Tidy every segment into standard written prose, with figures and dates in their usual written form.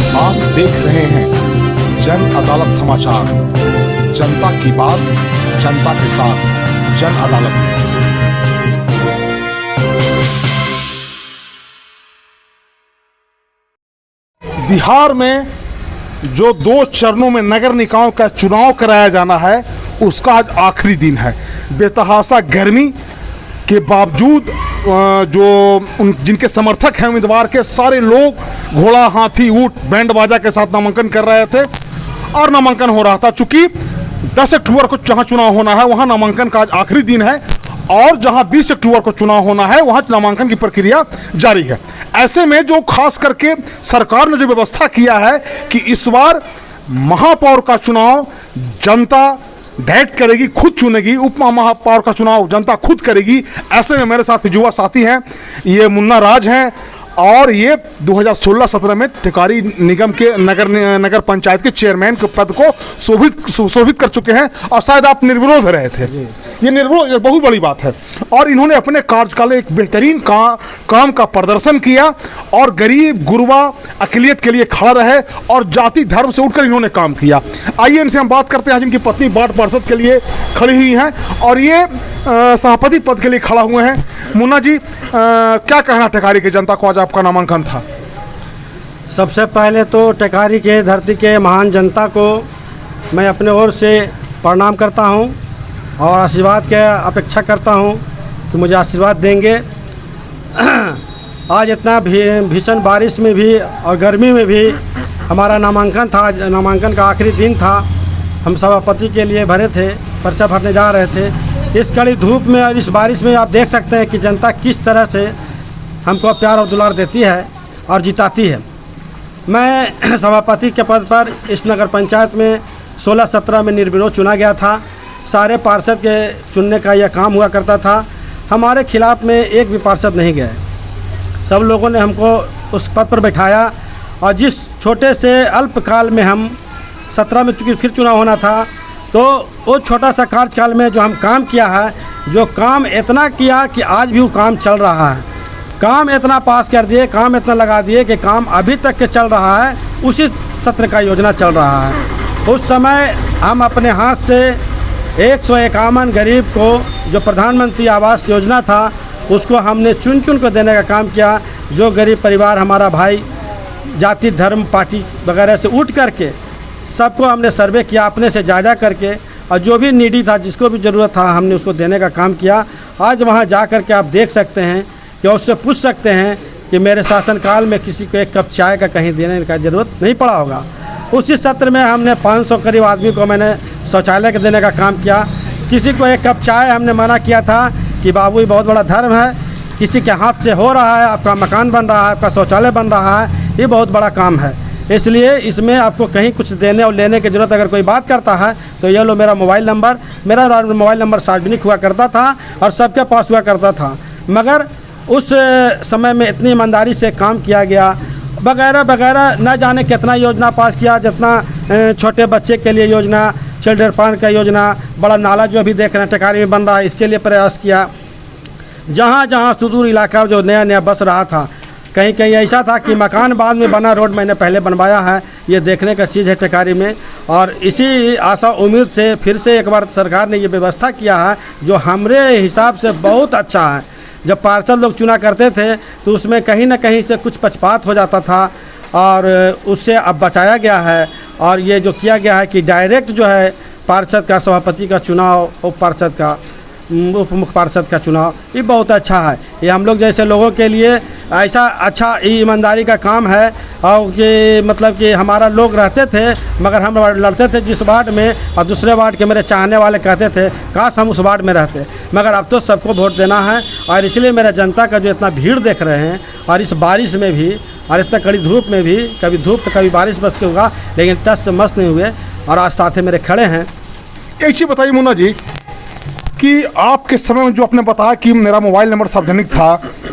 आप देख रहे हैं जन अदालत समाचार। जनता की बात जनता के साथ, जन अदालत में। बिहार में जो 2 चरणों में नगर निकायों का चुनाव कराया जाना है, उसका आज आखिरी दिन है। बेतहासा गर्मी के बावजूद जो जिनके समर्थक हैं उम्मीदवार के, सारे लोग घोड़ा हाथी ऊंट बैंड बाजा के साथ नामांकन कर रहे थे और नामांकन हो रहा था। चूंकि 10 अक्टूबर को जहां चुनाव होना है वहां नामांकन का आज आखिरी दिन है और जहां 20 अक्टूबर को चुनाव होना है वहां नामांकन की प्रक्रिया जारी है। ऐसे में जो खास करके सरकार ने जो व्यवस्था किया है कि इस बार महापौर का चुनाव जनता डायरेक्ट करेगी, खुद चुनेगी, उप महापौर का चुनाव जनता खुद करेगी। ऐसे में मेरे साथ युवा साथी हैं, ये मुन्ना राज हैं और ये 2016-17 में टिकारी निगम के नगर पंचायत के चेयरमैन के पद को सुशोभित कर चुके हैं और शायद आप निर्विरोध रहे थे। ये निर्विरोध बहुत बड़ी बात है और इन्होंने अपने कार्यकाल एक बेहतरीन काम का प्रदर्शन किया और गरीब गुरबा अकलियत के लिए खड़ा रहे और जाति धर्म से उठकर इन्होंने काम किया। आइए इनसे हम बात करते हैं। जिनकी पत्नी वार्ड पार्षद के लिए खड़ी हुई हैं और ये सभापति पद के लिए खड़ा हुए हैं। मुन्ना जी, क्या कहना टिकारी की जनता को, आज आपका नामांकन था? सबसे पहले तो टिकारी के धरती के महान जनता को मैं अपने ओर से प्रणाम करता हूं और आशीर्वाद की अपेक्षा करता हूं कि मुझे आशीर्वाद देंगे। आज इतना भीषण बारिश में भी और गर्मी में भी हमारा नामांकन था। नामांकन का आखिरी दिन था। हम सभापति के लिए भरे थे, पर्चा भरने जा रहे थे। इस कड़ी धूप में और इस बारिश में आप देख सकते हैं कि जनता किस तरह से हमको प्यार और दुलार देती है और जिताती है। मैं सभापति के पद पर इस नगर पंचायत में 16-17 में निर्विरोध चुना गया था। सारे पार्षद के चुनने का यह काम हुआ करता था। हमारे खिलाफ में एक भी पार्षद नहीं गए। सब लोगों ने हमको उस पद पर बैठाया और जिस छोटे से अल्पकाल में हम 17 में चूँकि फिर चुनाव होना था, तो वो छोटा सा कार्यकाल में जो हम काम किया है, जो काम इतना किया कि आज भी वो काम चल रहा है। काम इतना पास कर दिए, काम इतना लगा दिए कि काम अभी तक के चल रहा है। उसी सत्र का योजना चल रहा है। उस समय हम अपने हाथ से 151 गरीब को जो प्रधानमंत्री आवास योजना था उसको हमने चुन चुन कर देने का काम किया। जो गरीब परिवार हमारा भाई जाति धर्म पार्टी वगैरह से उठ करके सबको हमने सर्वे किया अपने से जायजा करके, और जो भी नीडी था, जिसको भी ज़रूरत था, हमने उसको देने का काम किया। आज वहाँ जा कर के आप देख सकते हैं कि उससे पूछ सकते हैं कि मेरे शासनकाल में किसी को एक कप चाय का कहीं देने का ज़रूरत नहीं पड़ा होगा। उसी सत्र में हमने 500 करीब आदमी को मैंने शौचालय के देने का काम किया। किसी को एक कप चाय हमने मना किया था कि बाबू ये बहुत बड़ा धर्म है, किसी के हाथ से हो रहा है, आपका मकान बन रहा है, आपका शौचालय बन रहा है, ये बहुत बड़ा काम है। इसलिए इसमें आपको कहीं कुछ देने और लेने की ज़रूरत अगर कोई बात करता है तो ये लो मेरा मोबाइल नंबर सार्वजनिक हुआ करता था और सबके पास हुआ करता था। मगर उस समय में इतनी ईमानदारी से काम किया गया, वगैरह वगैरह, न जाने कितना योजना पास किया। जितना छोटे बच्चे के लिए योजना, चिल्ड्रन पार्क का योजना, बड़ा नाला जो अभी देख रहे हैं टिकारी में बन रहा है, इसके लिए प्रयास किया। जहाँ जहाँ सुदूर इलाका जो नया नया बस रहा था, कहीं कहीं ऐसा था कि मकान बाद में बना, रोड मैंने पहले बनवाया है। ये देखने का चीज़ है टिकारी में। और इसी आशा उम्मीद से फिर से एक बार सरकार ने ये व्यवस्था किया है जो हमारे हिसाब से बहुत अच्छा है। जब पार्षद लोग चुना करते थे तो उसमें कहीं ना कहीं से कुछ पक्षपात हो जाता था और उससे अब बचाया गया है। और ये जो किया गया है कि डायरेक्ट जो है पार्षद का, सभापति का चुनाव, उप पार्षद का, उप मुख्य पार्षद का चुनाव, ये बहुत अच्छा है। ये हम लोग जैसे लोगों के लिए ऐसा अच्छा ईमानदारी का काम है। और कि मतलब कि हमारा लोग रहते थे मगर हम लड़ते थे जिस वार्ड में, और दूसरे वार्ड के मेरे चाहने वाले कहते थे काश हम उस वार्ड में रहते। मगर अब तो सबको वोट देना है और इसलिए मेरा जनता का जो इतना भीड़ देख रहे हैं और इस बारिश में भी और इतना कड़ी धूप में भी, कभी धूप तो कभी बारिश बस के होगा, लेकिन टस से मस्त नहीं हुए। और आज साथ मेरे खड़े हैं। एक चीज़ बताइए मुन्ना जी कि आपके समय में जो आपने बताया कि मेरा मोबाइल नंबर सार्वजनिक था,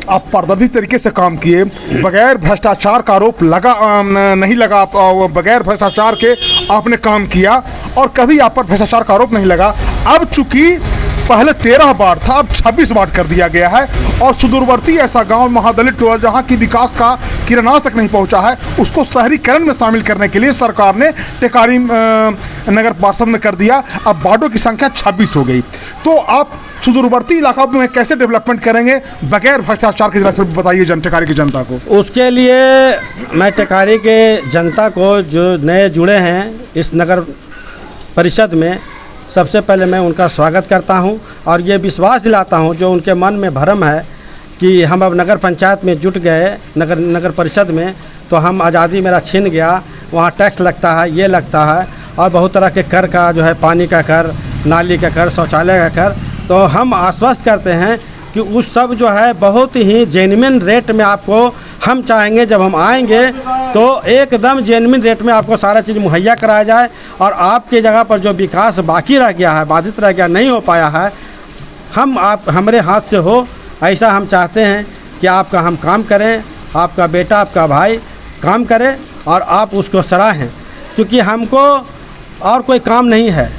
आप पारदर्शी तरीके से काम किए, बगैर भ्रष्टाचार का आरोप नहीं लगा, बगैर भ्रष्टाचार के आपने काम किया और कभी आप पर भ्रष्टाचार का आरोप नहीं लगा। अब चूंकि पहले 13 वार्ड था, अब 26 वार्ड कर दिया गया है और सुदूरवर्ती ऐसा गांव महादलित टोला जहां की विकास का किराना तक नहीं पहुंचा है, उसको शहरीकरण में शामिल करने के लिए सरकार ने टेकारी नगर पार्षद में कर दिया। अब वार्डों की संख्या 26 हो गई। तो आप सुदूरवर्ती इलाका में कैसे डेवलपमेंट करेंगे बगैर भ्रष्टाचार के? जरा बताइए टेकारी की जनता को। उसके लिए मैं टेकारी के जनता को जो नए जुड़े हैं इस नगर परिषद में, सबसे पहले मैं उनका स्वागत करता हूं और ये विश्वास दिलाता हूं जो उनके मन में भ्रम है कि हम अब नगर पंचायत में जुट गए, नगर परिषद में, तो हम आज़ादी मेरा छिन गया, वहाँ टैक्स लगता है, ये लगता है और बहुत तरह के कर का जो है, पानी का कर, नाली का कर, शौचालय का कर, तो हम आश्वस्त करते हैं कि उस सब जो है बहुत ही जेन्युइन रेट में आपको, हम चाहेंगे जब हम आएंगे तो एकदम जेन्युइन रेट में आपको सारा चीज़ मुहैया कराया जाए और आपकी जगह पर जो विकास बाकी रह गया है, बाधित रह गया, नहीं हो पाया है, हमारे हाथ से हो, ऐसा हम चाहते हैं कि आपका हम काम करें, आपका बेटा, आपका भाई काम करे और आप उसको सराहें, क्योंकि हमको और कोई काम नहीं है।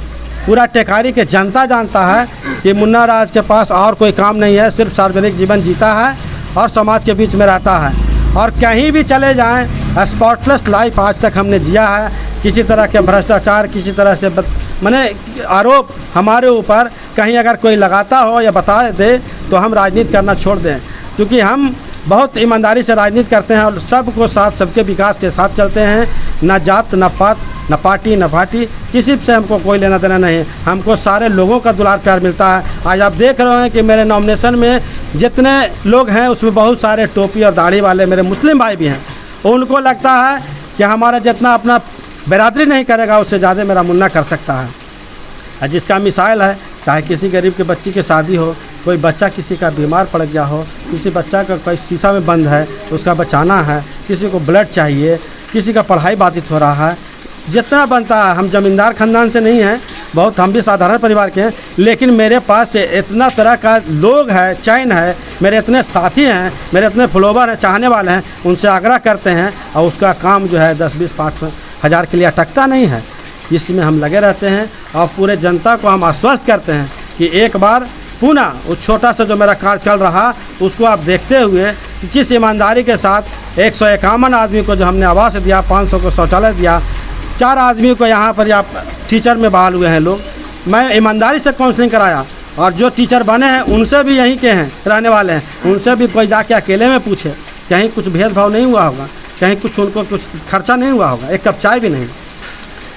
पूरा टेकारी के जनता जानता है कि मुन्ना राज के पास और कोई काम नहीं है, सिर्फ सार्वजनिक जीवन जीता है और समाज के बीच में रहता है और कहीं भी चले जाएं स्पॉटलेस लाइफ आज तक हमने जिया है। किसी तरह के भ्रष्टाचार, किसी तरह से माने आरोप हमारे ऊपर कहीं अगर कोई लगाता हो या बता दे तो हम राजनीति करना छोड़ दें, क्योंकि हम बहुत ईमानदारी से राजनीति करते हैं और सबको साथ, सबके विकास के साथ चलते हैं। ना जात, ना पात, ना पार्टी, ना पार्टी, किसी से हमको कोई लेना देना नहीं। हमको सारे लोगों का दुलार प्यार मिलता है। आज आप देख रहे हैं कि मेरे नॉमिनेशन में जितने लोग हैं उसमें बहुत सारे टोपी और दाढ़ी वाले मेरे मुस्लिम भाई भी हैं। उनको लगता है कि हमारा जितना अपना बिरादरी नहीं करेगा उससे ज़्यादा मेरा मुन्ना कर सकता है। जिसका मिसाइल है, चाहे किसी गरीब के बच्ची की शादी हो, कोई बच्चा किसी का बीमार पड़ गया हो, किसी बच्चा का कोई शीशा में बंद है उसका बचाना है, किसी को ब्लड चाहिए, किसी का पढ़ाई बाधित हो रहा है, जितना बनता है। हम ज़मींदार ख़ानदान से नहीं हैं, बहुत हम भी साधारण परिवार के हैं, लेकिन मेरे पास से इतना तरह का लोग है, चैन है, मेरे इतने साथी हैं, मेरे इतने फॉलोवर हैं, चाहने वाले हैं, उनसे आग्रह करते हैं और उसका काम जो है 10, 20, 5 हज़ार के लिए अटकता नहीं है। इसमें हम लगे रहते हैं और पूरे जनता को हम आश्वस्त करते हैं कि एक बार पुनः उस छोटा सा जो मेरा कार्य चल रहा उसको आप देखते हुए कि किस ईमानदारी के साथ 151 आदमी को जो हमने आवास दिया, 500 को शौचालय दिया, 4 आदमी को यहाँ पर या टीचर में बहाल हुए हैं लोग, मैं ईमानदारी से काउंसलिंग कराया और जो टीचर बने हैं उनसे भी यहीं के हैं, रहने वाले हैं, उनसे भी कोई जाके अकेले में पूछे, कहीं कुछ भेदभाव नहीं हुआ होगा, कहीं कुछ उनको कुछ खर्चा नहीं हुआ होगा, एक कप चाय भी नहीं।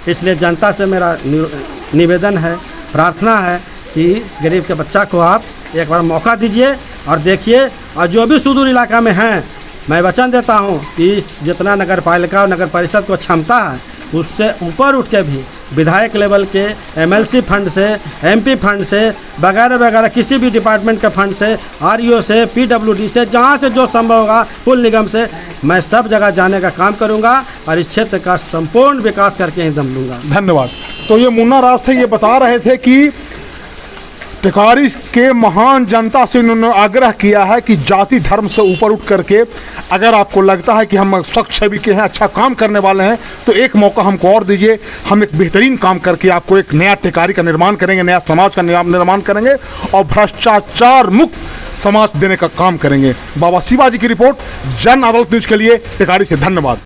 इसलिए जनता से मेरा निवेदन है, प्रार्थना है कि गरीब के बच्चा को आप एक बार मौका दीजिए और देखिए। और जो भी सुदूर इलाका में हैं, मैं वचन देता हूं कि जितना नगर पालिका और नगर परिषद को क्षमता है उससे ऊपर उठ के भी विधायक लेवल के एमएलसी फंड से, एमपी फंड से, वगैरह वगैरह किसी भी डिपार्टमेंट के फंड से, आरईओ से, पीडब्ल्यूडी से, जहाँ से जो संभव होगा, पुल निगम से, मैं सब जगह जाने का काम करूँगा और इस क्षेत्र का संपूर्ण विकास करके ही दम लूँगा। धन्यवाद। तो ये मुन्ना राज थे, ये बता रहे थे कि टेकारी के महान जनता से उन्होंने आग्रह किया है कि जाति धर्म से ऊपर उठ करके अगर आपको लगता है कि हम स्वच्छ छवि के हैं, अच्छा काम करने वाले हैं, तो एक मौका हमको और दीजिए। हम एक बेहतरीन काम करके आपको एक नया टेकारी का निर्माण करेंगे, नया समाज का निर्माण करेंगे और भ्रष्टाचार मुक्त समाज देने का काम करेंगे। बाबा शिवाजी की रिपोर्ट, जन अदालत न्यूज के लिए टेकारी से धन्यवाद।